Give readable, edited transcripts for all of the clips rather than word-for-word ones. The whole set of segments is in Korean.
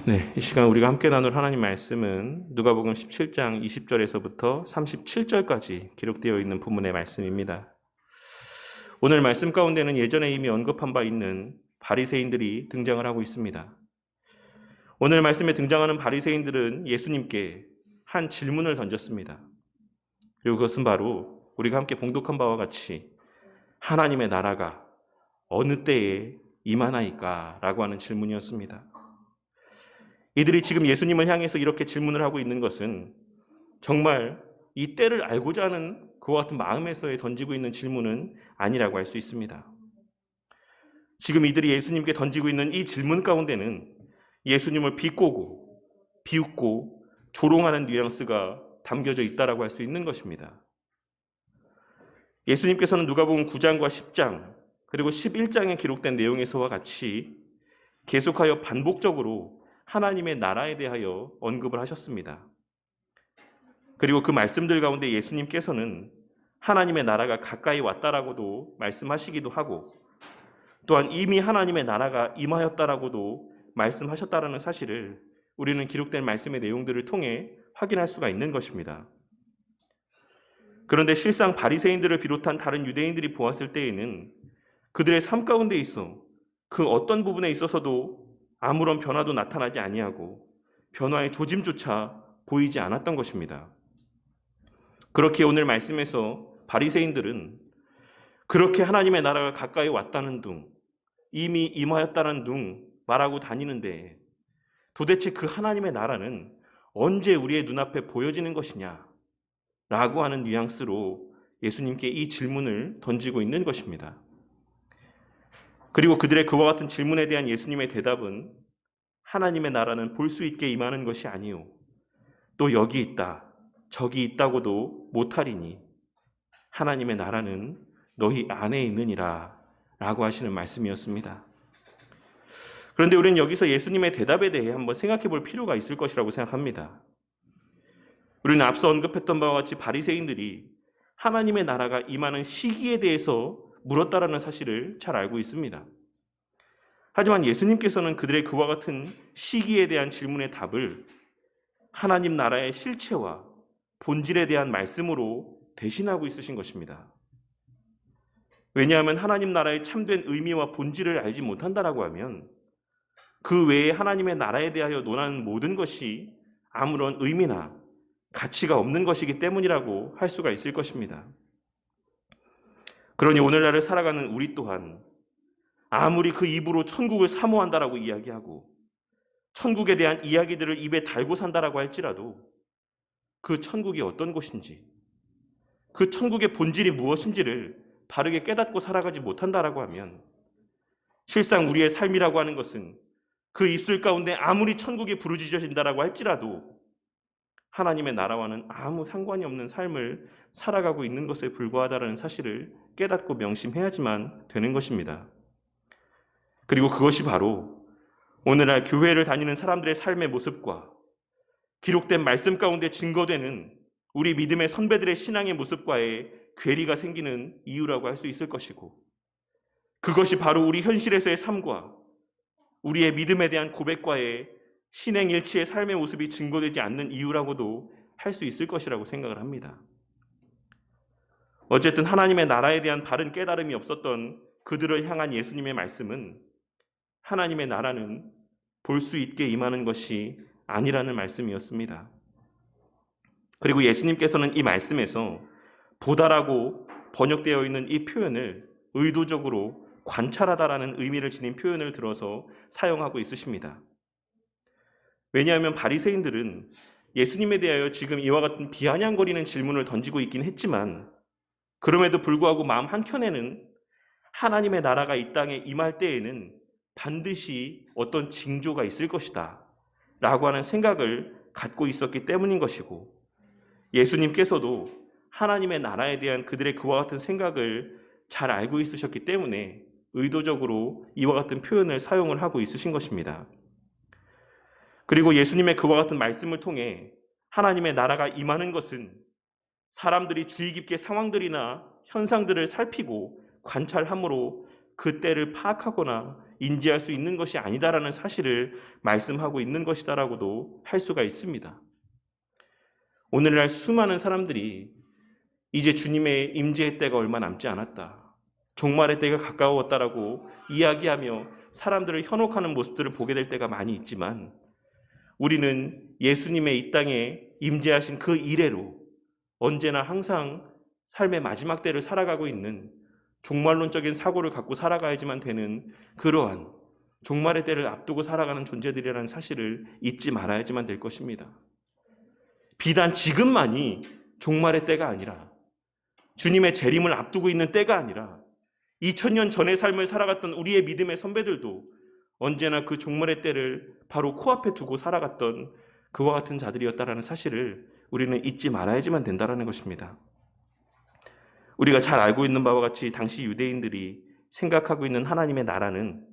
네, 이 시간 우리가 함께 나눌 하나님 말씀은 누가복음 17장 20절에서부터 37절까지 기록되어 있는 본문의 말씀입니다. 오늘 말씀 가운데는 예전에 이미 언급한 바 있는 바리새인들이 등장을 하고 있습니다. 오늘 말씀에 등장하는 바리새인들은 예수님께 한 질문을 던졌습니다. 그리고 그것은 바로 우리가 함께 봉독한 바와 같이 하나님의 나라가 어느 때에 임하나이까? 라고 하는 질문이었습니다. 이들이 지금 예수님을 향해서 이렇게 질문을 하고 있는 것은 정말 이 때를 알고자 하는 그와 같은 마음에서의 던지고 있는 질문은 아니라고 할 수 있습니다. 지금 이들이 예수님께 던지고 있는 이 질문 가운데는 예수님을 비꼬고 비웃고 조롱하는 뉘앙스가 담겨져 있다라고 할 수 있는 것입니다. 예수님께서는 누가복음 9장과 10장 그리고 11장에 기록된 내용에서와 같이 계속하여 반복적으로 하나님의 나라에 대하여 언급을 하셨습니다. 그리고 그 말씀들 가운데 예수님께서는 하나님의 나라가 가까이 왔다라고도 말씀하시기도 하고 또한 이미 하나님의 나라가 임하였다라고도 말씀하셨다라는 사실을 우리는 기록된 말씀의 내용들을 통해 확인할 수가 있는 것입니다. 그런데 실상 바리새인들을 비롯한 다른 유대인들이 보았을 때에는 그들의 삶 가운데 있어 그 어떤 부분에 있어서도 아무런 변화도 나타나지 아니하고 변화의 조짐조차 보이지 않았던 것입니다. 그렇게 오늘 말씀에서 바리새인들은 그렇게 하나님의 나라가 가까이 왔다는 둥, 이미 임하였다는 둥 말하고 다니는데 도대체 그 하나님의 나라는 언제 우리의 눈앞에 보여지는 것이냐? 라고 하는 뉘앙스로 예수님께 이 질문을 던지고 있는 것입니다. 그리고 그들의 그와 같은 질문에 대한 예수님의 대답은 하나님의 나라는 볼 수 있게 임하는 것이 아니요 또 여기 있다 저기 있다고도 못하리니 하나님의 나라는 너희 안에 있느니라 라고 하시는 말씀이었습니다. 그런데 우리는 여기서 예수님의 대답에 대해 한번 생각해 볼 필요가 있을 것이라고 생각합니다. 우리는 앞서 언급했던 바와 같이 바리새인들이 하나님의 나라가 임하는 시기에 대해서 물었다라는 사실을 잘 알고 있습니다. 하지만 예수님께서는 그들의 그와 같은 시기에 대한 질문의 답을 하나님 나라의 실체와 본질에 대한 말씀으로 대신하고 있으신 것입니다. 왜냐하면 하나님 나라의 참된 의미와 본질을 알지 못한다라고 하면 그 외에 하나님의 나라에 대하여 논하는 모든 것이 아무런 의미나 가치가 없는 것이기 때문이라고 할 수가 있을 것입니다. 그러니 오늘날을 살아가는 우리 또한 아무리 그 입으로 천국을 사모한다라고 이야기하고 천국에 대한 이야기들을 입에 달고 산다라고 할지라도 그 천국이 어떤 곳인지 그 천국의 본질이 무엇인지를 바르게 깨닫고 살아가지 못한다라고 하면 실상 우리의 삶이라고 하는 것은 그 입술 가운데 아무리 천국이 부르짖어진다라고 할지라도 하나님의 나라와는 아무 상관이 없는 삶을 살아가고 있는 것에 불과하다는 사실을 깨닫고 명심해야지만 되는 것입니다. 그리고 그것이 바로 오늘날 교회를 다니는 사람들의 삶의 모습과 기록된 말씀 가운데 증거되는 우리 믿음의 선배들의 신앙의 모습과의 괴리가 생기는 이유라고 할 수 있을 것이고 그것이 바로 우리 현실에서의 삶과 우리의 믿음에 대한 고백과의 신행일치의 삶의 모습이 증거되지 않는 이유라고도 할 수 있을 것이라고 생각을 합니다. 어쨌든 하나님의 나라에 대한 바른 깨달음이 없었던 그들을 향한 예수님의 말씀은 하나님의 나라는 볼 수 있게 임하는 것이 아니라는 말씀이었습니다. 그리고 예수님께서는 이 말씀에서 보다라고 번역되어 있는 이 표현을 의도적으로 관찰하다라는 의미를 지닌 표현을 들어서 사용하고 있으십니다. 왜냐하면 바리새인들은 예수님에 대하여 지금 이와 같은 비아냥거리는 질문을 던지고 있긴 했지만 그럼에도 불구하고 마음 한켠에는 하나님의 나라가 이 땅에 임할 때에는 반드시 어떤 징조가 있을 것이다 라고 하는 생각을 갖고 있었기 때문인 것이고 예수님께서도 하나님의 나라에 대한 그들의 그와 같은 생각을 잘 알고 있으셨기 때문에 의도적으로 이와 같은 표현을 사용을 하고 있으신 것입니다. 그리고 예수님의 그와 같은 말씀을 통해 하나님의 나라가 임하는 것은 사람들이 주의 깊게 상황들이나 현상들을 살피고 관찰함으로 그 때를 파악하거나 인지할 수 있는 것이 아니다라는 사실을 말씀하고 있는 것이다라고도 할 수가 있습니다. 오늘날 수많은 사람들이 이제 주님의 임재의 때가 얼마 남지 않았다, 종말의 때가 가까웠다라고 이야기하며 사람들을 현혹하는 모습들을 보게 될 때가 많이 있지만, 우리는 예수님의 이 땅에 임재하신 그 이래로 언제나 항상 삶의 마지막 때를 살아가고 있는, 종말론적인 사고를 갖고 살아가야지만 되는 그러한 종말의 때를 앞두고 살아가는 존재들이라는 사실을 잊지 말아야지만 될 것입니다. 비단 지금만이 종말의 때가 아니라, 주님의 재림을 앞두고 있는 때가 아니라 2000년 전의 삶을 살아갔던 우리의 믿음의 선배들도 언제나 그 종말의 때를 바로 코앞에 두고 살아갔던 그와 같은 자들이었다라는 사실을 우리는 잊지 말아야지만 된다는 것입니다. 우리가 잘 알고 있는 바와 같이 당시 유대인들이 생각하고 있는 하나님의 나라는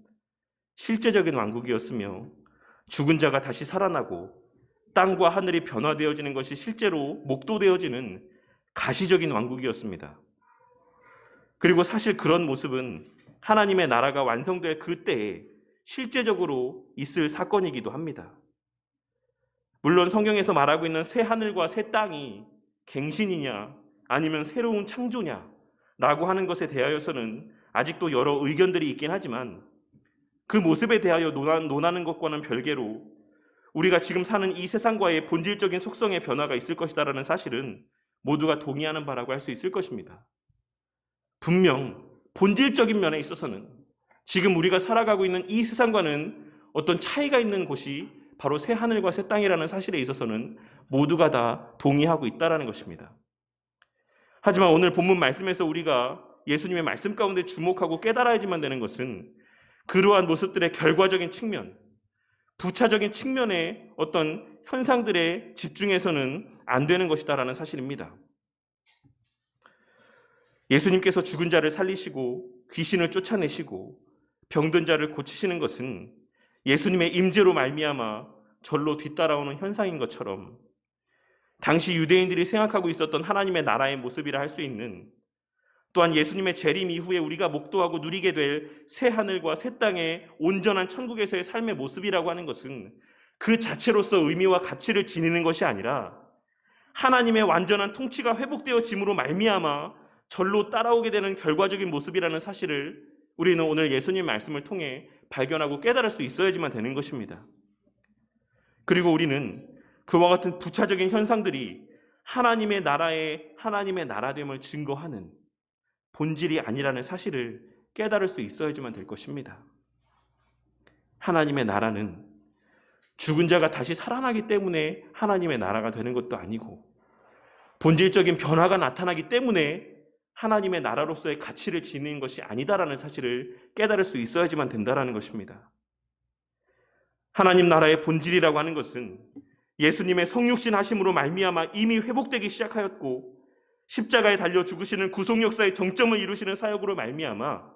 실제적인 왕국이었으며, 죽은 자가 다시 살아나고 땅과 하늘이 변화되어지는 것이 실제로 목도되어지는 가시적인 왕국이었습니다. 그리고 사실 그런 모습은 하나님의 나라가 완성될 그때에 실제적으로 있을 사건이기도 합니다. 물론 성경에서 말하고 있는 새 하늘과 새 땅이 갱신이냐 아니면 새로운 창조냐라고 하는 것에 대하여서는 아직도 여러 의견들이 있긴 하지만, 그 모습에 대하여 논하는 것과는 별개로 우리가 지금 사는 이 세상과의 본질적인 속성의 변화가 있을 것이다라는 사실은 모두가 동의하는 바라고 할 수 있을 것입니다. 분명 본질적인 면에 있어서는 지금 우리가 살아가고 있는 이 세상과는 어떤 차이가 있는 곳이 바로 새 하늘과 새 땅이라는 사실에 있어서는 모두가 다 동의하고 있다는 것입니다. 하지만 오늘 본문 말씀에서 우리가 예수님의 말씀 가운데 주목하고 깨달아야지만 되는 것은 그러한 모습들의 결과적인 측면, 부차적인 측면의 어떤 현상들에 집중해서는 안 되는 것이다라는 사실입니다. 예수님께서 죽은 자를 살리시고 귀신을 쫓아내시고 병든 자를 고치시는 것은 예수님의 임재로 말미암아 절로 뒤따라오는 현상인 것처럼, 당시 유대인들이 생각하고 있었던 하나님의 나라의 모습이라 할 수 있는, 또한 예수님의 재림 이후에 우리가 목도하고 누리게 될 새 하늘과 새 땅의 온전한 천국에서의 삶의 모습이라고 하는 것은 그 자체로서 의미와 가치를 지니는 것이 아니라 하나님의 완전한 통치가 회복되어짐으로 말미암아 절로 따라오게 되는 결과적인 모습이라는 사실을 우리는 오늘 예수님 말씀을 통해 발견하고 깨달을 수 있어야지만 되는 것입니다. 그리고 우리는 그와 같은 부차적인 현상들이 하나님의 나라됨을 증거하는 본질이 아니라는 사실을 깨달을 수 있어야지만 될 것입니다. 하나님의 나라는 죽은 자가 다시 살아나기 때문에 하나님의 나라가 되는 것도 아니고, 본질적인 변화가 나타나기 때문에 하나님의 나라로서의 가치를 지니는 것이 아니다라는 사실을 깨달을 수 있어야지만 된다는 것입니다. 하나님 나라의 본질이라고 하는 것은 예수님의 성육신 하심으로 말미암아 이미 회복되기 시작하였고, 십자가에 달려 죽으시는 구속 역사의 정점을 이루시는 사역으로 말미암아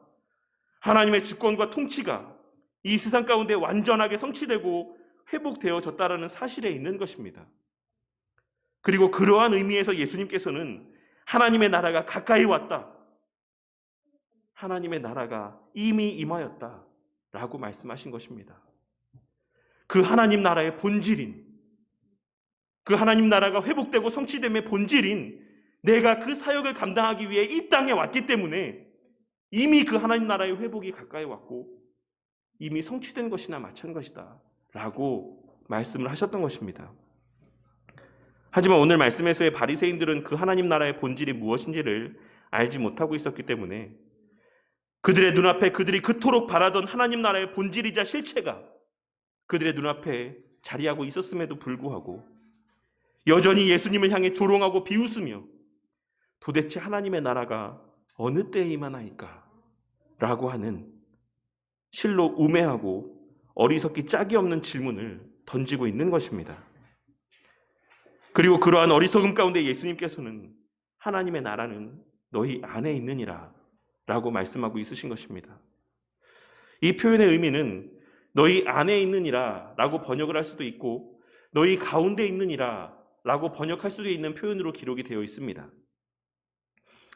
하나님의 주권과 통치가 이 세상 가운데 완전하게 성취되고 회복되어졌다라는 사실에 있는 것입니다. 그리고 그러한 의미에서 예수님께서는 하나님의 나라가 가까이 왔다, 하나님의 나라가 이미 임하였다 라고 말씀하신 것입니다. 그 하나님 나라의 본질인, 그 하나님 나라가 회복되고 성취됨의 본질인 내가 그 사역을 감당하기 위해 이 땅에 왔기 때문에 이미 그 하나님 나라의 회복이 가까이 왔고 이미 성취된 것이나 마찬가지다 라고 말씀을 하셨던 것입니다. 하지만 오늘 말씀에서의 바리새인들은 그 하나님 나라의 본질이 무엇인지를 알지 못하고 있었기 때문에 그들의 눈앞에 그들이 그토록 바라던 하나님 나라의 본질이자 실체가 그들의 눈앞에 자리하고 있었음에도 불구하고 여전히 예수님을 향해 조롱하고 비웃으며 도대체 하나님의 나라가 어느 때에 임하나이까? 라고 하는 실로 우매하고 어리석기 짝이 없는 질문을 던지고 있는 것입니다. 그리고 그러한 어리석음 가운데 예수님께서는 하나님의 나라는 너희 안에 있느니라 라고 말씀하고 있으신 것입니다. 이 표현의 의미는 너희 안에 있느니라 라고 번역을 할 수도 있고 너희 가운데 있느니라 라고 번역할 수도 있는 표현으로 기록이 되어 있습니다.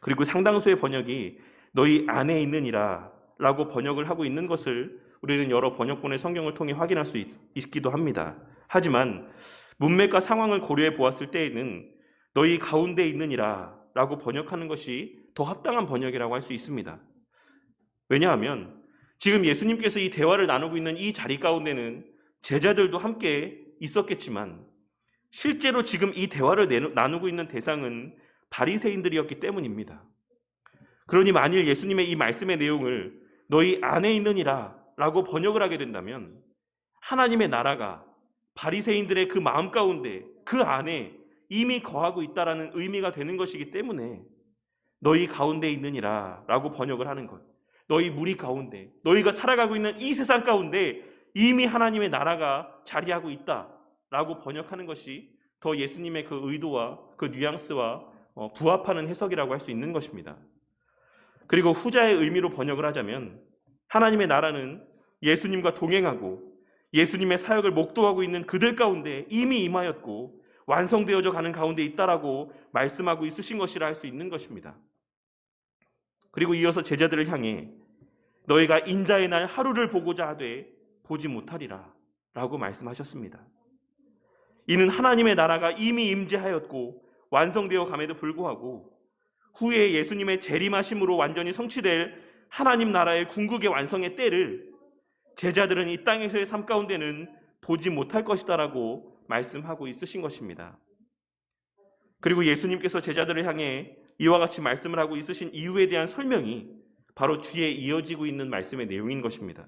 그리고 상당수의 번역이 너희 안에 있느니라 라고 번역을 하고 있는 것을 우리는 여러 번역본의 성경을 통해 확인할 수 있기도 합니다. 하지만 문맥과 상황을 고려해 보았을 때에는 너희 가운데 있느니라 라고 번역하는 것이 더 합당한 번역이라고 할 수 있습니다. 왜냐하면 지금 예수님께서 이 대화를 나누고 있는 이 자리 가운데는 제자들도 함께 있었겠지만 실제로 지금 이 대화를 나누고 있는 대상은 바리새인들이었기 때문입니다. 그러니 만일 예수님의 이 말씀의 내용을 너희 안에 있느니라 라고 번역을 하게 된다면 하나님의 나라가 바리새인들의 그 마음 가운데 그 안에 이미 거하고 있다라는 의미가 되는 것이기 때문에 너희 가운데 있느니라 라고 번역을 하는 것, 너희 무리 가운데, 너희가 살아가고 있는 이 세상 가운데 이미 하나님의 나라가 자리하고 있다 라고 번역하는 것이 더 예수님의 그 의도와 그 뉘앙스와 부합하는 해석이라고 할 수 있는 것입니다. 그리고 후자의 의미로 번역을 하자면 하나님의 나라는 예수님과 동행하고 예수님의 사역을 목도하고 있는 그들 가운데 이미 임하였고 완성되어져 가는 가운데 있다라고 말씀하고 있으신 것이라 할 수 있는 것입니다. 그리고 이어서 제자들을 향해 너희가 인자의 날 하루를 보고자 하되 보지 못하리라 라고 말씀하셨습니다. 이는 하나님의 나라가 이미 임재하였고 완성되어 감에도 불구하고 후에 예수님의 재림하심으로 완전히 성취될 하나님 나라의 궁극의 완성의 때를 제자들은 이 땅에서의 삶 가운데는 보지 못할 것이다라고 말씀하고 있으신 것입니다. 그리고 예수님께서 제자들을 향해 이와 같이 말씀을 하고 있으신 이유에 대한 설명이 바로 뒤에 이어지고 있는 말씀의 내용인 것입니다.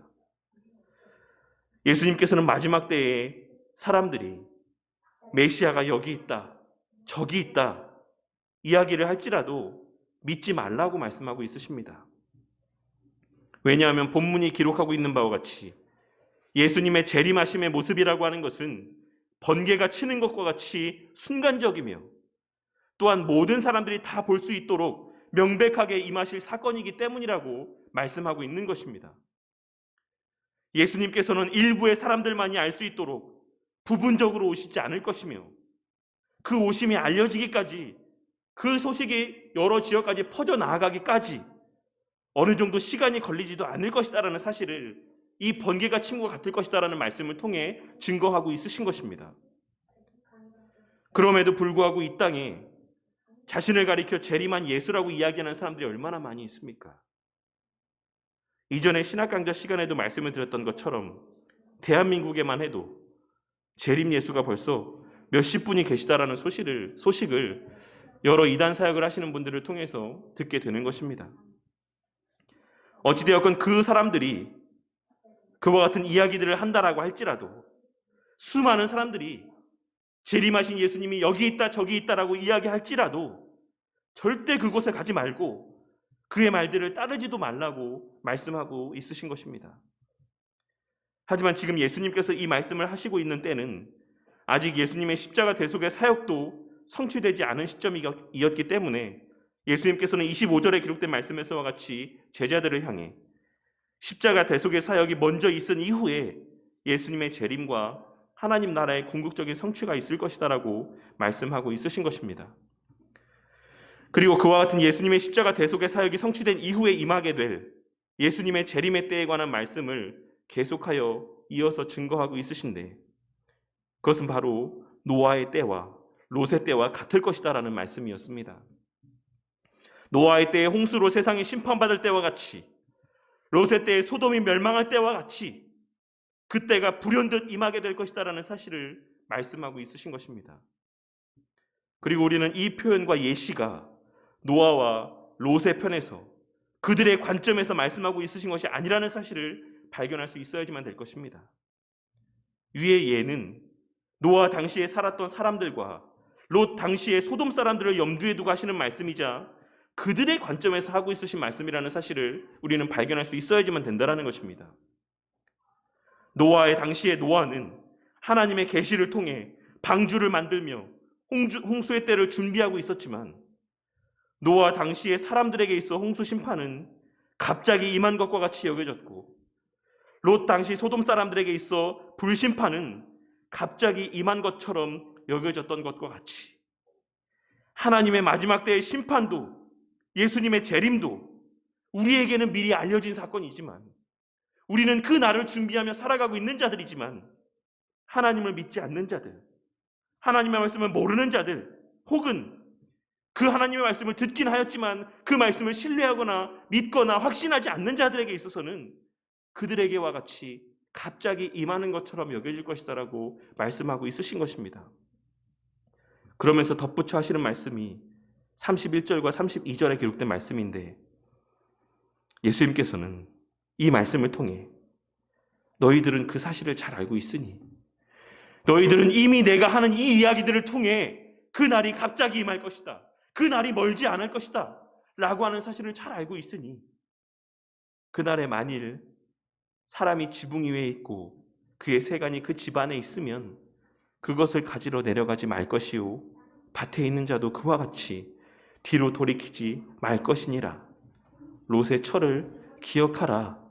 예수님께서는 마지막 때에 사람들이 메시아가 여기 있다, 저기 있다 이야기를 할지라도 믿지 말라고 말씀하고 있으십니다. 왜냐하면 본문이 기록하고 있는 바와 같이 예수님의 재림하심의 모습이라고 하는 것은 번개가 치는 것과 같이 순간적이며 또한 모든 사람들이 다 볼 수 있도록 명백하게 임하실 사건이기 때문이라고 말씀하고 있는 것입니다. 예수님께서는 일부의 사람들만이 알 수 있도록 부분적으로 오시지 않을 것이며 그 오심이 알려지기까지 그 소식이 여러 지역까지 퍼져나가기까지 어느 정도 시간이 걸리지도 않을 것이다라는 사실을 이 번개가 침과 같을 것이다라는 말씀을 통해 증거하고 있으신 것입니다. 그럼에도 불구하고 이 땅에 자신을 가리켜 재림한 예수라고 이야기하는 사람들이 얼마나 많이 있습니까? 이전에 신학 강좌 시간에도 말씀을 드렸던 것처럼 대한민국에만 해도 재림 예수가 벌써 몇십 분이 계시다라는 소식을 여러 이단 사역을 하시는 분들을 통해서 듣게 되는 것입니다. 어찌되었건 그 사람들이 그와 같은 이야기들을 한다라고 할지라도 수많은 사람들이 재림하신 예수님이 여기 있다 저기 있다라고 이야기할지라도 절대 그곳에 가지 말고 그의 말들을 따르지도 말라고 말씀하고 있으신 것입니다. 하지만 지금 예수님께서 이 말씀을 하시고 있는 때는 아직 예수님의 십자가 대속의 사역도 성취되지 않은 시점이었기 때문에 예수님께서는 25절에 기록된 말씀에서와 같이 제자들을 향해 십자가 대속의 사역이 먼저 있은 이후에 예수님의 재림과 하나님 나라의 궁극적인 성취가 있을 것이다라고 말씀하고 있으신 것입니다. 그리고 그와 같은 예수님의 십자가 대속의 사역이 성취된 이후에 임하게 될 예수님의 재림의 때에 관한 말씀을 계속하여 이어서 증거하고 있으신데 그것은 바로 노아의 때와 롯의 때와 같을 것이다라는 말씀이었습니다. 노아의 때에 홍수로 세상이 심판받을 때와 같이 롯의 때에 소돔이 멸망할 때와 같이 그때가 불현듯 임하게 될 것이다라는 사실을 말씀하고 있으신 것입니다. 그리고 우리는 이 표현과 예시가 노아와 롯의 편에서 그들의 관점에서 말씀하고 있으신 것이 아니라는 사실을 발견할 수 있어야지만 될 것입니다. 위의 예는 노아 당시에 살았던 사람들과 롯 당시에 소돔 사람들을 염두에 두고 하시는 말씀이자 그들의 관점에서 하고 있으신 말씀이라는 사실을 우리는 발견할 수 있어야지만 된다는 것입니다. 노아의 당시에 노아는 하나님의 계시를 통해 방주를 만들며 홍수의 때를 준비하고 있었지만 노아 당시에 사람들에게 있어 홍수 심판은 갑자기 임한 것과 같이 여겨졌고 롯 당시 소돔 사람들에게 있어 불심판은 갑자기 임한 것처럼 여겨졌던 것과 같이 하나님의 마지막 때의 심판도 예수님의 재림도 우리에게는 미리 알려진 사건이지만 우리는 그 날을 준비하며 살아가고 있는 자들이지만 하나님을 믿지 않는 자들, 하나님의 말씀을 모르는 자들, 혹은 그 하나님의 말씀을 듣긴 하였지만 그 말씀을 신뢰하거나 믿거나 확신하지 않는 자들에게 있어서는 그들에게와 같이 갑자기 임하는 것처럼 여겨질 것이다라고 말씀하고 있으신 것입니다. 그러면서 덧붙여 하시는 말씀이 31절과 32절에 기록된 말씀인데, 예수님께서는 이 말씀을 통해 너희들은 그 사실을 잘 알고 있으니, 너희들은 이미 내가 하는 이 이야기들을 통해 그 날이 갑자기 임할 것이다, 그 날이 멀지 않을 것이다 라고 하는 사실을 잘 알고 있으니, 그날에 만일 사람이 지붕 위에 있고 그의 세간이 그 집 안에 있으면 그것을 가지러 내려가지 말 것이요 밭에 있는 자도 그와 같이 뒤로 돌이키지 말 것이니라. 롯의 철을 기억하라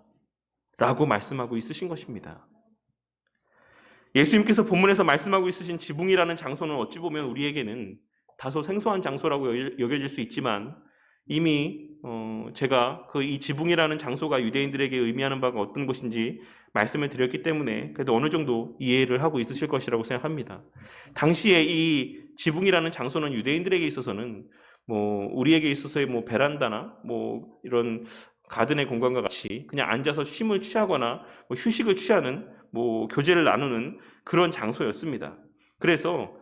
라고 말씀하고 있으신 것입니다. 예수님께서 본문에서 말씀하고 있으신 지붕이라는 장소는 어찌 보면 우리에게는 다소 생소한 장소라고 여겨질 수 있지만, 이미 제가 이 지붕이라는 장소가 유대인들에게 의미하는 바가 어떤 것인지 말씀을 드렸기 때문에 그래도 어느 정도 이해를 하고 있으실 것이라고 생각합니다. 당시에 이 지붕이라는 장소는 유대인들에게 있어서는 우리에게 있어서의 베란다나 이런 가든의 공간과 같이 그냥 앉아서 쉼을 취하거나 휴식을 취하는 교제를 나누는 그런 장소였습니다. 그래서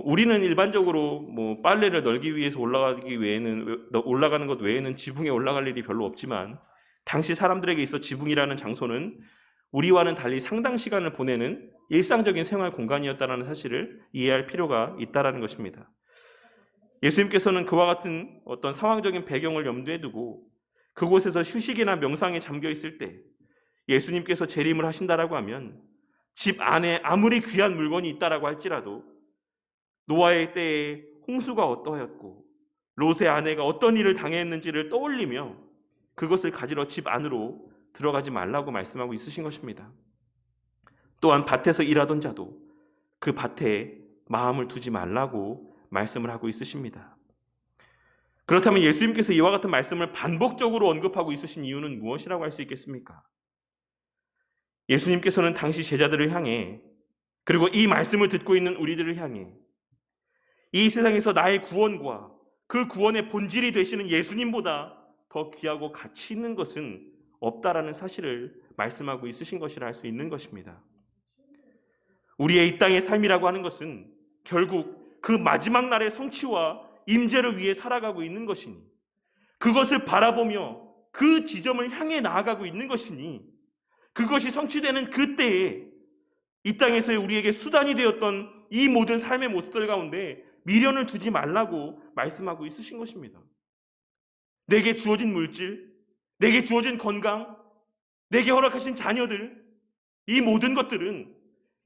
우리는 일반적으로 빨래를 널기 위해서 올라가는 것 외에는 지붕에 올라갈 일이 별로 없지만, 당시 사람들에게 있어 지붕이라는 장소는 우리와는 달리 상당 시간을 보내는 일상적인 생활 공간이었다는 사실을 이해할 필요가 있다는 것입니다. 예수님께서는 그와 같은 어떤 상황적인 배경을 염두에 두고 그곳에서 휴식이나 명상에 잠겨 있을 때 예수님께서 재림을 하신다라고 하면 집 안에 아무리 귀한 물건이 있다라고 할지라도 노아의 때에 홍수가 어떠하였고 롯의 아내가 어떤 일을 당했는지를 떠올리며 그것을 가지러 집 안으로 들어가지 말라고 말씀하고 있으신 것입니다. 또한 밭에서 일하던 자도 그 밭에 마음을 두지 말라고 말씀을 하고 있으십니다. 그렇다면 예수님께서 이와 같은 말씀을 반복적으로 언급하고 있으신 이유는 무엇이라고 할 수 있겠습니까? 예수님께서는 당시 제자들을 향해, 그리고 이 말씀을 듣고 있는 우리들을 향해 이 세상에서 나의 구원과 그 구원의 본질이 되시는 예수님보다 더 귀하고 가치 있는 것은 없다라는 사실을 말씀하고 있으신 것이라 할 수 있는 것입니다. 우리의 이 땅의 삶이라고 하는 것은 결국 그 마지막 날의 성취와 임재를 위해 살아가고 있는 것이니, 그것을 바라보며 그 지점을 향해 나아가고 있는 것이니, 그것이 성취되는 그때에 이 땅에서의 우리에게 수단이 되었던 이 모든 삶의 모습들 가운데 미련을 두지 말라고 말씀하고 있으신 것입니다. 내게 주어진 물질, 내게 주어진 건강, 내게 허락하신 자녀들, 이 모든 것들은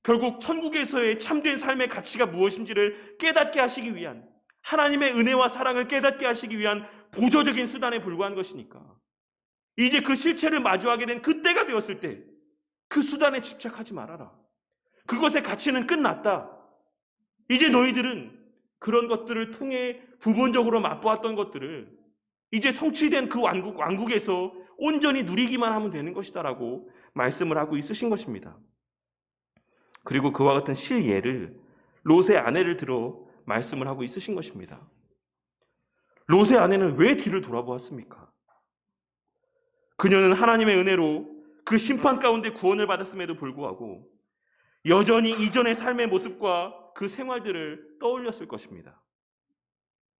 결국 천국에서의 참된 삶의 가치가 무엇인지를 깨닫게 하시기 위한, 하나님의 은혜와 사랑을 깨닫게 하시기 위한 보조적인 수단에 불과한 것이니까, 이제 그 실체를 마주하게 된 그때가 되었을 때 그 수단에 집착하지 말아라. 그것의 가치는 끝났다. 이제 너희들은 그런 것들을 통해 부분적으로 맛보았던 것들을 이제 성취된 그 왕국에서 온전히 누리기만 하면 되는 것이다 라고 말씀을 하고 있으신 것입니다. 그리고 그와 같은 실예를 롯의 아내를 들어 말씀을 하고 있으신 것입니다. 롯의 아내는 왜 뒤를 돌아보았습니까? 그녀는 하나님의 은혜로 그 심판 가운데 구원을 받았음에도 불구하고 여전히 이전의 삶의 모습과 그 생활들을 떠올렸을 것입니다.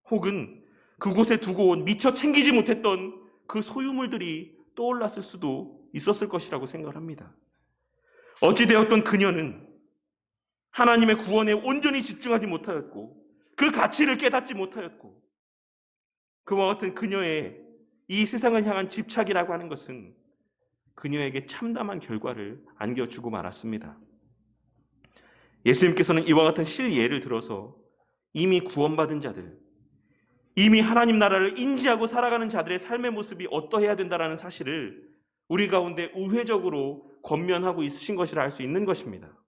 혹은 그곳에 두고 온 미처 챙기지 못했던 그 소유물들이 떠올랐을 수도 있었을 것이라고 생각을 합니다. 어찌되었던 그녀는 하나님의 구원에 온전히 집중하지 못하였고 그 가치를 깨닫지 못하였고, 그와 같은 그녀의 이 세상을 향한 집착이라고 하는 것은 그녀에게 참담한 결과를 안겨주고 말았습니다. 예수님께서는 이와 같은 실예를 들어서 이미 구원받은 자들, 이미 하나님 나라를 인지하고 살아가는 자들의 삶의 모습이 어떠해야 된다는 사실을 우리 가운데 우회적으로 권면하고 있으신 것이라 할 수 있는 것입니다.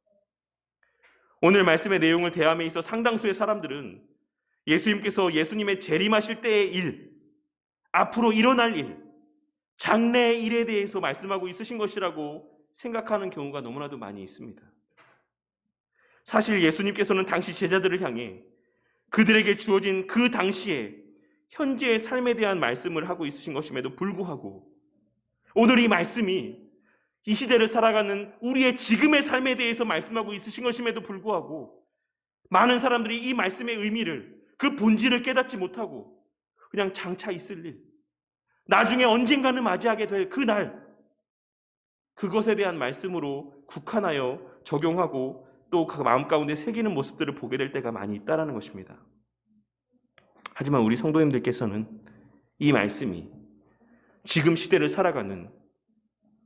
오늘 말씀의 내용을 대함에 있어 상당수의 사람들은 예수님께서 예수님의 재림하실 때의 일, 앞으로 일어날 일, 장래의 일에 대해서 말씀하고 있으신 것이라고 생각하는 경우가 너무나도 많이 있습니다. 사실 예수님께서는 당시 제자들을 향해 그들에게 주어진 그 당시에 현재의 삶에 대한 말씀을 하고 있으신 것임에도 불구하고 오늘 이 말씀이 이 시대를 살아가는 우리의 지금의 삶에 대해서 말씀하고 있으신 것임에도 불구하고 많은 사람들이 이 말씀의 의미를, 그 본질을 깨닫지 못하고 그냥 장차 있을 일, 나중에 언젠가는 맞이하게 될 그날, 그것에 대한 말씀으로 국한하여 적용하고 또 그 마음 가운데 새기는 모습들을 보게 될 때가 많이 있다는 것입니다. 하지만 우리 성도님들께서는 이 말씀이 지금 시대를 살아가는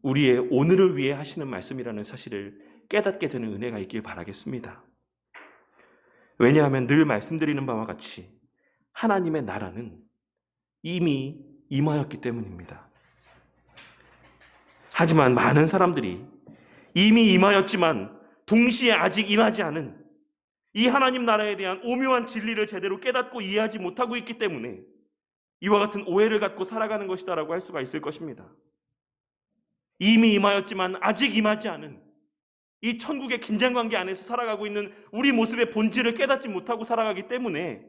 우리의 오늘을 위해 하시는 말씀이라는 사실을 깨닫게 되는 은혜가 있길 바라겠습니다. 왜냐하면 늘 말씀드리는 바와 같이 하나님의 나라는 이미 임하였기 때문입니다. 하지만 많은 사람들이 이미 임하였지만 동시에 아직 임하지 않은 이 하나님 나라에 대한 오묘한 진리를 제대로 깨닫고 이해하지 못하고 있기 때문에 이와 같은 오해를 갖고 살아가는 것이다라고 할 수가 있을 것입니다. 이미 임하였지만 아직 임하지 않은 이 천국의 긴장관계 안에서 살아가고 있는 우리 모습의 본질을 깨닫지 못하고 살아가기 때문에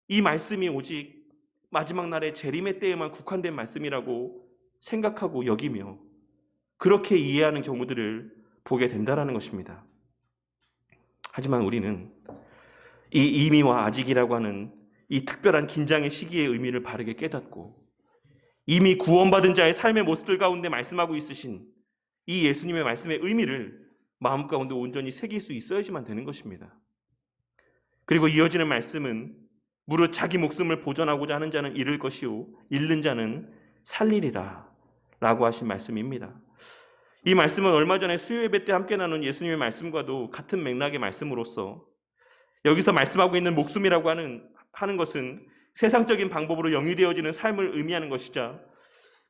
이 말씀이 오직 마지막 날의 재림의 때에만 국한된 말씀이라고 생각하고 여기며 그렇게 이해하는 경우들을 보게 된다는 것입니다. 하지만 우리는 이 이미와 아직이라고 하는 이 특별한 긴장의 시기의 의미를 바르게 깨닫고 이미 구원받은 자의 삶의 모습들 가운데 말씀하고 있으신 이 예수님의 말씀의 의미를 마음 가운데 온전히 새길 수 있어야지만 되는 것입니다. 그리고 이어지는 말씀은 무릇 자기 목숨을 보존하고자 하는 자는 잃을 것이요 잃는 자는 살리리라 라고 하신 말씀입니다. 이 말씀은 얼마 전에 수요예배 때 함께 나눈 예수님의 말씀과도 같은 맥락의 말씀으로서 여기서 말씀하고 있는 목숨이라고 하는 것은 세상적인 방법으로 영위되어지는 삶을 의미하는 것이자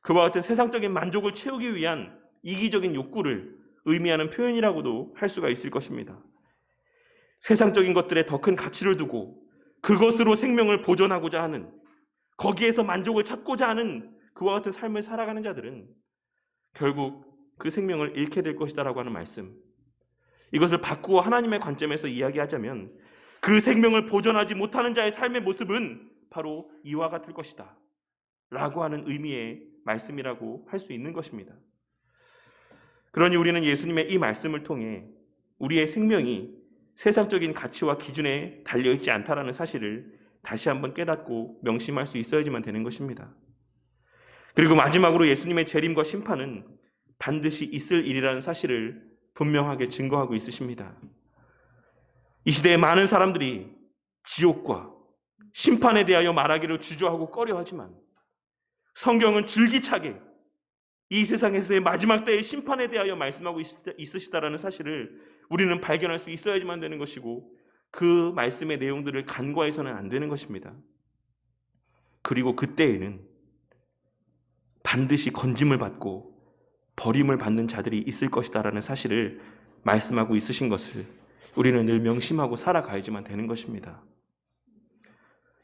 그와 같은 세상적인 만족을 채우기 위한 이기적인 욕구를 의미하는 표현이라고도 할 수가 있을 것입니다. 세상적인 것들에 더 큰 가치를 두고 그것으로 생명을 보존하고자 하는, 거기에서 만족을 찾고자 하는 그와 같은 삶을 살아가는 자들은 결국 그 생명을 잃게 될 것이다라고 하는 말씀, 이것을 바꾸어 하나님의 관점에서 이야기하자면 그 생명을 보존하지 못하는 자의 삶의 모습은 바로 이와 같을 것이다 라고 하는 의미의 말씀이라고 할 수 있는 것입니다. 그러니 우리는 예수님의 이 말씀을 통해 우리의 생명이 세상적인 가치와 기준에 달려있지 않다라는 사실을 다시 한번 깨닫고 명심할 수 있어야지만 되는 것입니다. 그리고 마지막으로 예수님의 재림과 심판은 반드시 있을 일이라는 사실을 분명하게 증거하고 있으십니다. 이 시대에 많은 사람들이 지옥과 심판에 대하여 말하기를 주저하고 꺼려하지만 성경은 줄기차게 이 세상에서의 마지막 때의 심판에 대하여 말씀하고 있으시다라는 사실을 우리는 발견할 수 있어야지만 되는 것이고 그 말씀의 내용들을 간과해서는 안 되는 것입니다. 그리고 그때에는 반드시 건짐을 받고 버림을 받는 자들이 있을 것이다라는 사실을 말씀하고 있으신 것을 우리는 늘 명심하고 살아가야지만 되는 것입니다.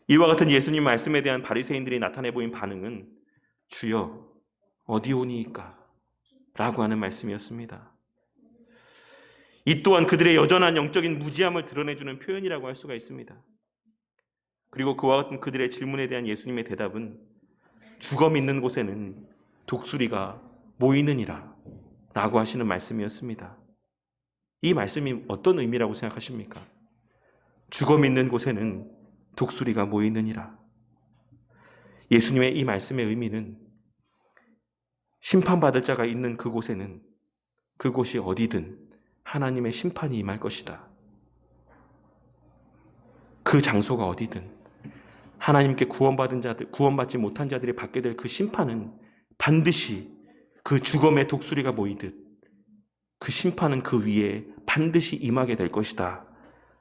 이와 같은 예수님 말씀에 대한 바리새인들이 나타내 보인 반응은 주여 어디 오니이까? 라고 하는 말씀이었습니다. 이 또한 그들의 여전한 영적인 무지함을 드러내주는 표현이라고 할 수가 있습니다. 그리고 그와 같은 그들의 질문에 대한 예수님의 대답은 죽어 믿는 곳에는 독수리가 모이느니라 라고 하시는 말씀이었습니다. 이 말씀이 어떤 의미라고 생각하십니까? 죽어 믿는 곳에는 독수리가 모이느니라. 예수님의 이 말씀의 의미는 심판받을 자가 있는 그곳에는 그곳이 어디든 하나님의 심판이 임할 것이다. 그 장소가 어디든 하나님께 구원받지 못한 자들이 받게 될 그 심판은 반드시 그 죽음의 독수리가 모이듯 그 심판은 그 위에 반드시 임하게 될 것이다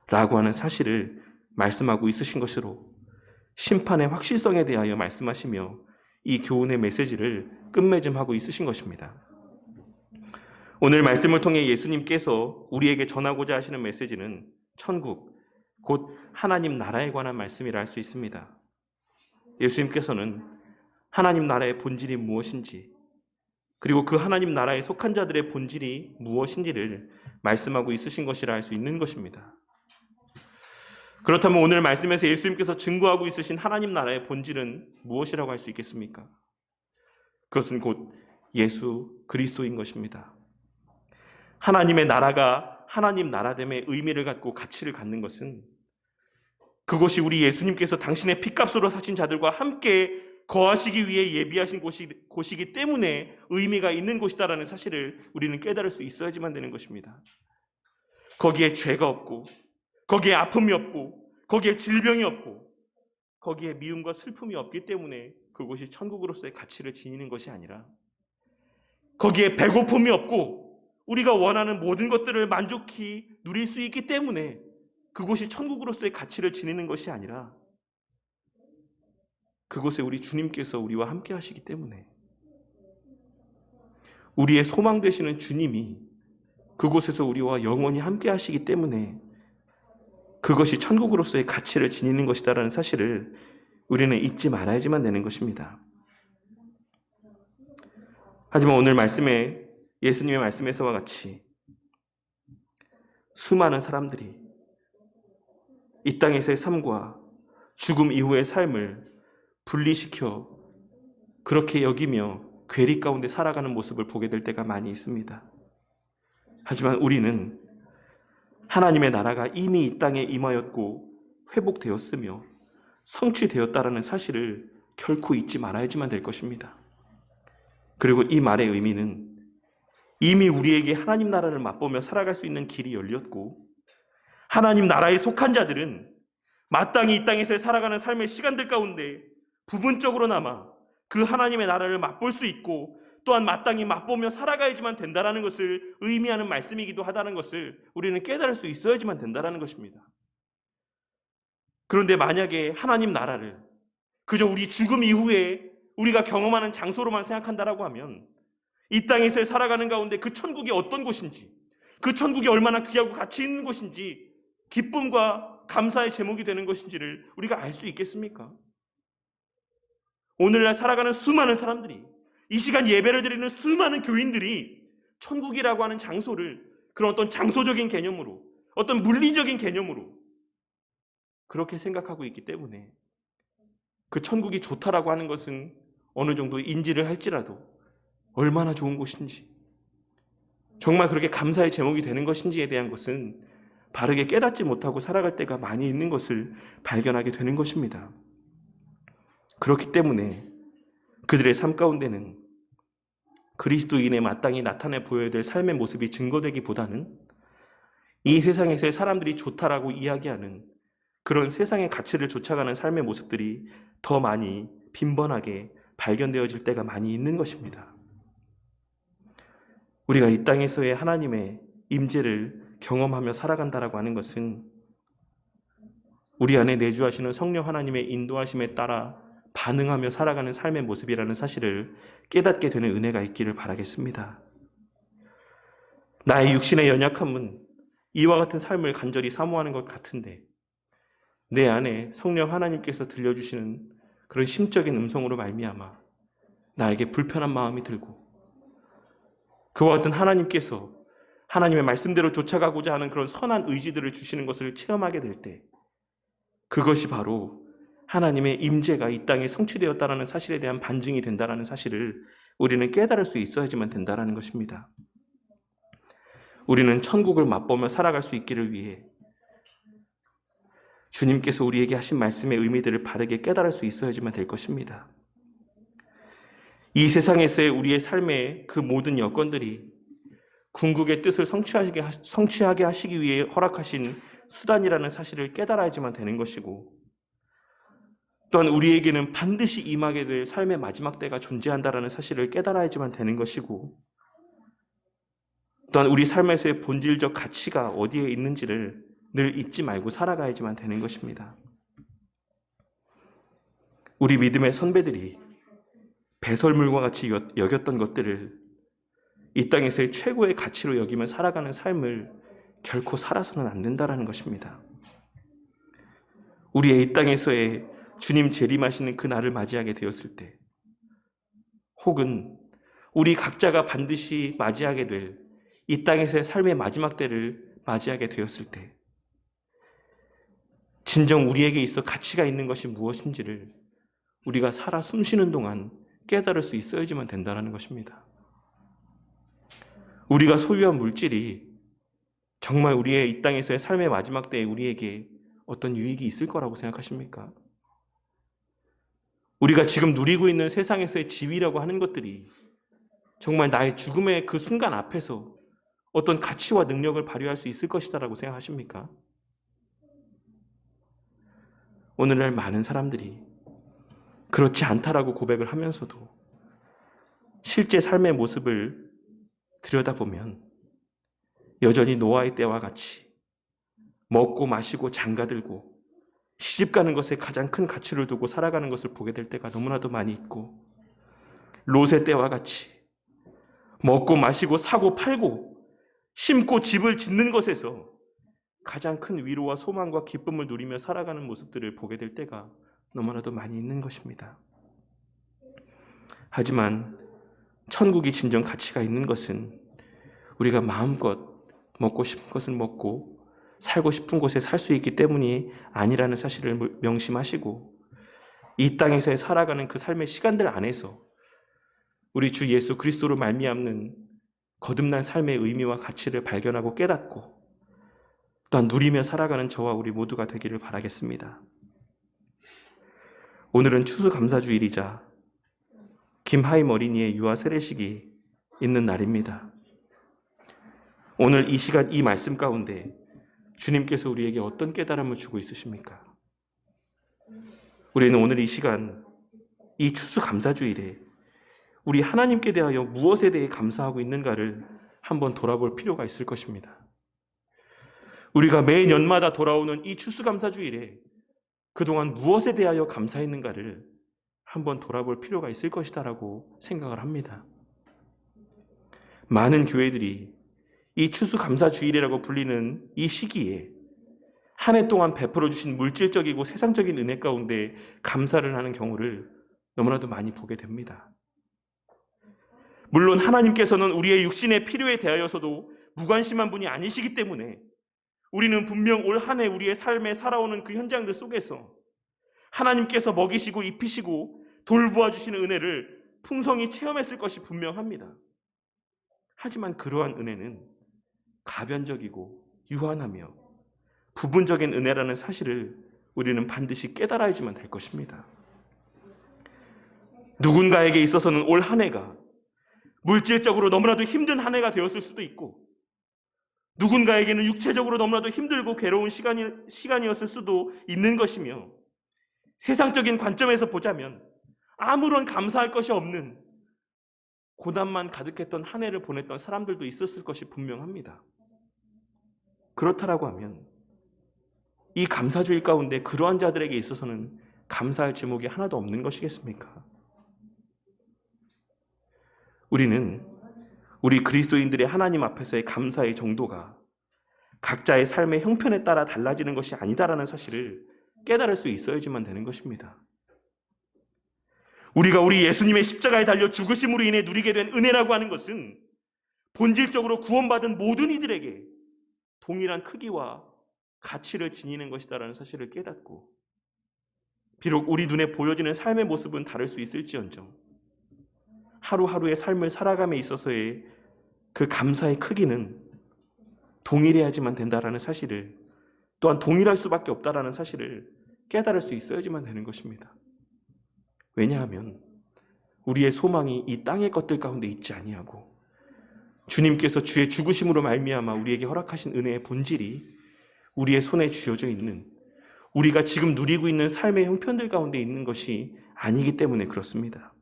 라고 하는 사실을 말씀하고 있으신 것으로 심판의 확실성에 대하여 말씀하시며 이 교훈의 메시지를 끝맺음하고 있으신 것입니다. 오늘 말씀을 통해 예수님께서 우리에게 전하고자 하시는 메시지는 천국, 곧 하나님 나라에 관한 말씀이라 할 수 있습니다. 예수님께서는 하나님 나라의 본질이 무엇인지, 그리고 그 하나님 나라에 속한 자들의 본질이 무엇인지를 말씀하고 있으신 것이라 할 수 있는 것입니다. 그렇다면 오늘 말씀에서 예수님께서 증거하고 있으신 하나님 나라의 본질은 무엇이라고 할 수 있겠습니까? 그것은 곧 예수 그리스도인 것입니다. 하나님의 나라가 하나님 나라됨의 의미를 갖고 가치를 갖는 것은 그것이 우리 예수님께서 당신의 핏값으로 사신 자들과 함께 거하시기 위해 예비하신 곳이기 때문에 의미가 있는 곳이다라는 사실을 우리는 깨달을 수 있어야지만 되는 것입니다. 거기에 죄가 없고, 거기에 아픔이 없고, 거기에 질병이 없고, 거기에 미움과 슬픔이 없기 때문에 그곳이 천국으로서의 가치를 지니는 것이 아니라, 거기에 배고픔이 없고 우리가 원하는 모든 것들을 만족히 누릴 수 있기 때문에 그곳이 천국으로서의 가치를 지니는 것이 아니라, 그곳에 우리 주님께서 우리와 함께 하시기 때문에, 우리의 소망 되시는 주님이 그곳에서 우리와 영원히 함께 하시기 때문에 그것이 천국으로서의 가치를 지니는 것이다라는 사실을 우리는 잊지 말아야지만 되는 것입니다. 하지만 오늘 말씀에, 예수님의 말씀에서와 같이 수많은 사람들이 이 땅에서의 삶과 죽음 이후의 삶을 분리시켜 그렇게 여기며 괴리 가운데 살아가는 모습을 보게 될 때가 많이 있습니다. 하지만 우리는 하나님의 나라가 이미 이 땅에 임하였고 회복되었으며 성취되었다라는 사실을 결코 잊지 말아야지만 될 것입니다. 그리고 이 말의 의미는 이미 우리에게 하나님 나라를 맛보며 살아갈 수 있는 길이 열렸고, 하나님 나라에 속한 자들은 마땅히 이 땅에서 살아가는 삶의 시간들 가운데 부분적으로나마 그 하나님의 나라를 맛볼 수 있고, 또한 마땅히 맛보며 살아가야지만 된다는 것을 의미하는 말씀이기도 하다는 것을 우리는 깨달을 수 있어야지만 된다는 것입니다. 그런데 만약에 하나님 나라를 그저 우리 죽음 이후에 우리가 경험하는 장소로만 생각한다라고 하면, 이 땅에서 살아가는 가운데 그 천국이 어떤 곳인지, 그 천국이 얼마나 귀하고 가치 있는 곳인지, 기쁨과 감사의 제목이 되는 것인지를 우리가 알 수 있겠습니까? 오늘날 살아가는 수많은 사람들이, 이 시간 예배를 드리는 수많은 교인들이 천국이라고 하는 장소를 그런 어떤 장소적인 개념으로, 어떤 물리적인 개념으로 그렇게 생각하고 있기 때문에 그 천국이 좋다라고 하는 것은 어느 정도 인지를 할지라도 얼마나 좋은 곳인지, 정말 그렇게 감사의 제목이 되는 것인지에 대한 것은 바르게 깨닫지 못하고 살아갈 때가 많이 있는 것을 발견하게 되는 것입니다. 그렇기 때문에 그들의 삶 가운데는 그리스도인에 마땅히 나타내 보여야 될 삶의 모습이 증거되기보다는 이 세상에서의 사람들이 좋다라고 이야기하는 그런 세상의 가치를 쫓아가는 삶의 모습들이 더 많이 빈번하게 발견되어질 때가 많이 있는 것입니다. 우리가 이 땅에서의 하나님의 임재를 경험하며 살아간다라고 하는 것은 우리 안에 내주하시는 성령 하나님의 인도하심에 따라 반응하며 살아가는 삶의 모습이라는 사실을 깨닫게 되는 은혜가 있기를 바라겠습니다. 나의 육신의 연약함은 이와 같은 삶을 간절히 사모하는 것 같은데, 내 안에 성령 하나님께서 들려주시는 그런 심적인 음성으로 말미암아 나에게 불편한 마음이 들고, 그와 같은 하나님께서 하나님의 말씀대로 쫓아가고자 하는 그런 선한 의지들을 주시는 것을 체험하게 될 때, 그것이 바로 하나님의 임재가 이 땅에 성취되었다는 사실에 대한 반증이 된다는 사실을 우리는 깨달을 수 있어야지만 된다는 것입니다. 우리는 천국을 맛보며 살아갈 수 있기를 위해 주님께서 우리에게 하신 말씀의 의미들을 바르게 깨달을 수 있어야지만 될 것입니다. 이 세상에서의 우리의 삶의 그 모든 여건들이 궁극의 뜻을 성취하게 하시기 위해 허락하신 수단이라는 사실을 깨달아야지만 되는 것이고, 또한 우리에게는 반드시 임하게 될 삶의 마지막 때가 존재한다는 사실을 깨달아야지만 되는 것이고, 또한 우리 삶에서의 본질적 가치가 어디에 있는지를 늘 잊지 말고 살아가야지만 되는 것입니다. 우리 믿음의 선배들이 배설물과 같이 여겼던 것들을 이 땅에서의 최고의 가치로 여기며 살아가는 삶을 결코 살아서는 안 된다는 것입니다. 우리의 이 땅에서의 주님 재림하시는 그 날을 맞이하게 되었을 때 혹은 우리 각자가 반드시 맞이하게 될 이 땅에서의 삶의 마지막 때를 맞이하게 되었을 때 진정 우리에게 있어 가치가 있는 것이 무엇인지를 우리가 살아 숨쉬는 동안 깨달을 수 있어야지만 된다는 것입니다. 우리가 소유한 물질이 정말 우리의 이 땅에서의 삶의 마지막 때에 우리에게 어떤 유익이 있을 거라고 생각하십니까? 우리가 지금 누리고 있는 세상에서의 지위라고 하는 것들이 정말 나의 죽음의 그 순간 앞에서 어떤 가치와 능력을 발휘할 수 있을 것이다라고 생각하십니까? 오늘날 많은 사람들이 그렇지 않다라고 고백을 하면서도 실제 삶의 모습을 들여다보면 여전히 노아의 때와 같이 먹고 마시고 장가들고 시집가는 것에 가장 큰 가치를 두고 살아가는 것을 보게 될 때가 너무나도 많이 있고, 롯의 때와 같이 먹고 마시고 사고 팔고 심고 집을 짓는 것에서 가장 큰 위로와 소망과 기쁨을 누리며 살아가는 모습들을 보게 될 때가 너무나도 많이 있는 것입니다. 하지만 천국이 진정 가치가 있는 것은 우리가 마음껏 먹고 싶은 것을 먹고 살고 싶은 곳에 살 수 있기 때문이 아니라는 사실을 명심하시고, 이 땅에서 살아가는 그 삶의 시간들 안에서 우리 주 예수 그리스도로 말미암는 거듭난 삶의 의미와 가치를 발견하고 깨닫고 또한 누리며 살아가는 저와 우리 모두가 되기를 바라겠습니다. 오늘은 추수감사주일이자 김하임 어린이의 유아 세례식이 있는 날입니다. 오늘 이 시간 이 말씀 가운데 주님께서 우리에게 어떤 깨달음을 주고 있으십니까? 우리는 오늘 이 시간 이 추수감사주일에 우리 하나님께 대하여 무엇에 대해 감사하고 있는가를 한번 돌아볼 필요가 있을 것입니다. 우리가 매년마다 돌아오는 이 추수감사주일에 그동안 무엇에 대하여 감사했는가를 한번 돌아볼 필요가 있을 것이다라고 생각을 합니다. 많은 교회들이 이 추수감사주일이라고 불리는 이 시기에 한 해 동안 베풀어 주신 물질적이고 세상적인 은혜 가운데 감사를 하는 경우를 너무나도 많이 보게 됩니다. 물론 하나님께서는 우리의 육신의 필요에 대하여서도 무관심한 분이 아니시기 때문에 우리는 분명 올 한 해 우리의 삶에 살아오는 그 현장들 속에서 하나님께서 먹이시고 입히시고 돌보아 주시는 은혜를 풍성히 체험했을 것이 분명합니다. 하지만 그러한 은혜는 가변적이고 유한하며 부분적인 은혜라는 사실을 우리는 반드시 깨달아야지만 될 것입니다. 누군가에게 있어서는 올 한 해가 물질적으로 너무나도 힘든 한 해가 되었을 수도 있고, 누군가에게는 육체적으로 너무나도 힘들고 괴로운 시간이었을 수도 있는 것이며, 세상적인 관점에서 보자면 아무런 감사할 것이 없는 고난만 가득했던 한 해를 보냈던 사람들도 있었을 것이 분명합니다. 그렇다라고 하면 이 감사주의 가운데 그러한 자들에게 있어서는 감사할 제목이 하나도 없는 것이겠습니까? 우리는 우리 그리스도인들의 하나님 앞에서의 감사의 정도가 각자의 삶의 형편에 따라 달라지는 것이 아니다라는 사실을 깨달을 수 있어야지만 되는 것입니다. 우리가 우리 예수님의 십자가에 달려 죽으심으로 인해 누리게 된 은혜라고 하는 것은 본질적으로 구원받은 모든 이들에게 동일한 크기와 가치를 지니는 것이다라는 사실을 깨닫고, 비록 우리 눈에 보여지는 삶의 모습은 다를 수 있을지언정 하루하루의 삶을 살아감에 있어서의 그 감사의 크기는 동일해야지만 된다라는 사실을, 또한 동일할 수밖에 없다라는 사실을 깨달을 수 있어야지만 되는 것입니다. 왜냐하면 우리의 소망이 이 땅의 것들 가운데 있지 아니하고 주님께서 주의 죽으심으로 말미암아 우리에게 허락하신 은혜의 본질이 우리의 손에 쥐어져 있는, 우리가 지금 누리고 있는 삶의 형편들 가운데 있는 것이 아니기 때문에 그렇습니다.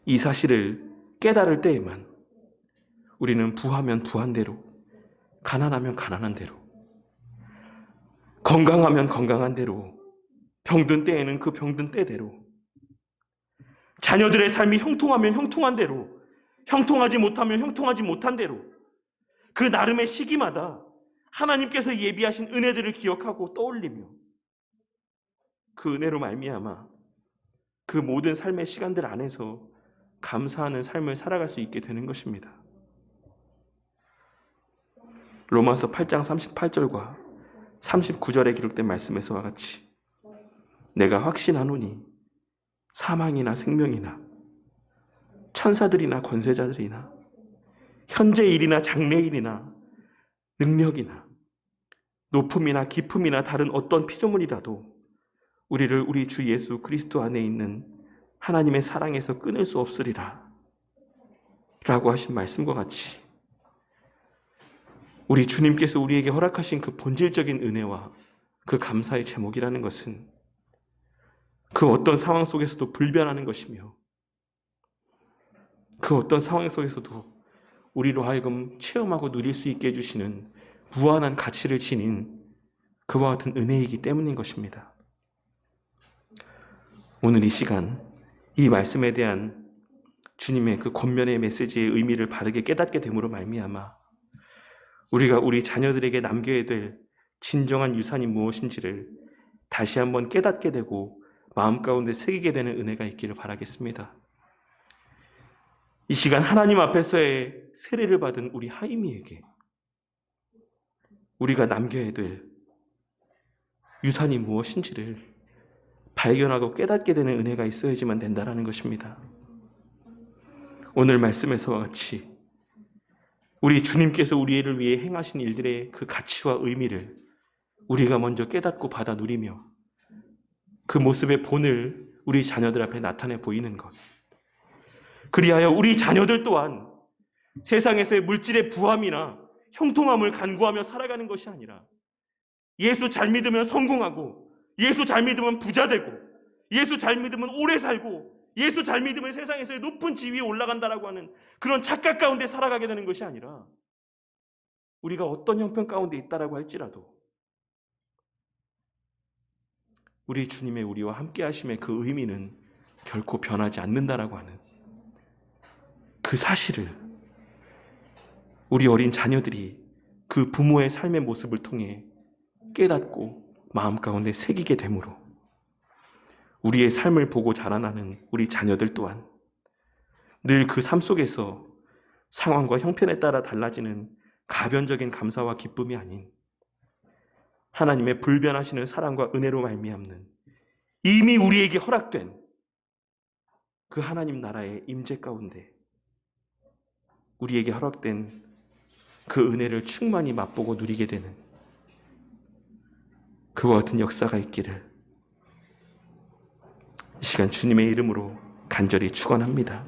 이 사실을 깨달을 때에만 우리는 부하면 부한 대로, 가난하면 가난한 대로, 건강하면 건강한 대로, 병든 때에는 그 병든 때대로, 자녀들의 삶이 형통하면 형통한 대로, 형통하지 못하면 형통하지 못한 대로 그 나름의 시기마다 하나님께서 예비하신 은혜들을 기억하고 떠올리며 그 은혜로 말미암아 그 모든 삶의 시간들 안에서 감사하는 삶을 살아갈 수 있게 되는 것입니다. 로마서 8장 38절과 39절에 기록된 말씀에서와 같이 내가 확신하노니 사망이나 생명이나 천사들이나 권세자들이나 현재 일이나 장래 일이나 능력이나 높음이나 깊음이나 다른 어떤 피조물이라도 우리를 우리 주 예수 그리스도 안에 있는 하나님의 사랑에서 끊을 수 없으리라 라고 하신 말씀과 같이 우리 주님께서 우리에게 허락하신 그 본질적인 은혜와 그 감사의 제목이라는 것은 그 어떤 상황 속에서도 불변하는 것이며 그 어떤 상황 속에서도 우리로 하여금 체험하고 누릴 수 있게 해주시는 무한한 가치를 지닌 그와 같은 은혜이기 때문인 것입니다. 오늘 이 시간 이 말씀에 대한 주님의 그 권면의 메시지의 의미를 바르게 깨닫게 됨으로 말미암아 우리가 우리 자녀들에게 남겨야 될 진정한 유산이 무엇인지를 다시 한번 깨닫게 되고 마음 가운데 새기게 되는 은혜가 있기를 바라겠습니다. 이 시간 하나님 앞에서의 세례를 받은 우리 하임이에게 우리가 남겨야 될 유산이 무엇인지를 발견하고 깨닫게 되는 은혜가 있어야지만 된다는 것입니다. 오늘 말씀에서와 같이 우리 주님께서 우리를 위해 행하신 일들의 그 가치와 의미를 우리가 먼저 깨닫고 받아 누리며 그 모습의 본을 우리 자녀들 앞에 나타내 보이는 것. 그리하여 우리 자녀들 또한 세상에서의 물질의 부함이나 형통함을 간구하며 살아가는 것이 아니라 예수 잘 믿으면 성공하고 예수 잘 믿으면 부자 되고 예수 잘 믿으면 오래 살고 예수 잘 믿으면 세상에서의 높은 지위에 올라간다라고 하는 그런 착각 가운데 살아가게 되는 것이 아니라 우리가 어떤 형편 가운데 있다라고 할지라도 우리 주님의 우리와 함께 하심의 그 의미는 결코 변하지 않는다라고 하는 그 사실을 우리 어린 자녀들이 그 부모의 삶의 모습을 통해 깨닫고 마음 가운데 새기게 되므로 우리의 삶을 보고 자라나는 우리 자녀들 또한 늘 그 삶 속에서 상황과 형편에 따라 달라지는 가변적인 감사와 기쁨이 아닌 하나님의 불변하시는 사랑과 은혜로 말미암는 이미 우리에게 허락된 그 하나님 나라의 임재 가운데 우리에게 허락된 그 은혜를 충만히 맛보고 누리게 되는 그와 같은 역사가 있기를 이 시간 주님의 이름으로 간절히 축원합니다.